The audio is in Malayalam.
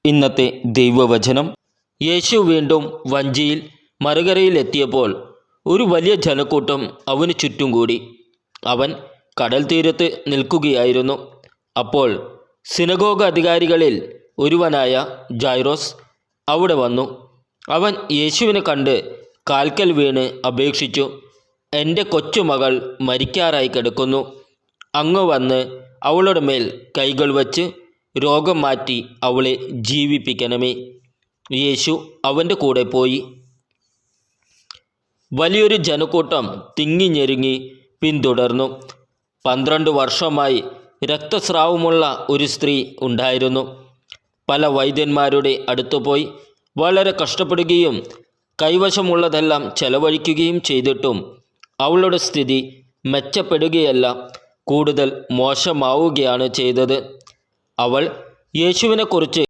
ഇന്നത്തെ ദൈവവചനം. യേശു വീണ്ടും വഞ്ചിയിൽ മറുകരയിലെത്തിയപ്പോൾ ഒരു വലിയ ജനക്കൂട്ടം അവന് ചുറ്റും കൂടി. അവൻ കടൽ തീരത്ത് നിൽക്കുകയായിരുന്നു. അപ്പോൾ സിനഗോഗ് അധികാരികളിൽ ഒരുവനായ ജൈറോസ് അവിടെ വന്നു. അവൻ യേശുവിനെ കണ്ട് കാൽക്കൽ വീണ് അപേക്ഷിച്ചു, എൻ്റെ കൊച്ചുമകൾ മരിക്കാറായി കിടക്കുന്നു. അങ്ങ് വന്ന് അവളുടെ മേൽ കൈകൾ വച്ച് രോഗം മാറ്റി അവളെ ജീവിപ്പിക്കണമേ. യേശു അവൻ്റെ കൂടെ പോയി. വലിയൊരു ജനക്കൂട്ടം തിങ്ങിഞ്ഞെരുങ്ങി പിന്തുടർന്നു. 12 വർഷമായി രക്തസ്രാവമുള്ള ഒരു സ്ത്രീ ഉണ്ടായിരുന്നു. പല വൈദ്യന്മാരുടെ അടുത്തു പോയി വളരെ കഷ്ടപ്പെടുകയും കൈവശമുള്ളതെല്ലാം ചെലവഴിക്കുകയും ചെയ്തിട്ടും അവളുടെ സ്ഥിതി മെച്ചപ്പെടുകയല്ല, കൂടുതൽ മോശമാവുകയാണ് ചെയ്തത്. അവൾ യേശുവിനെക്കുറിച്ച്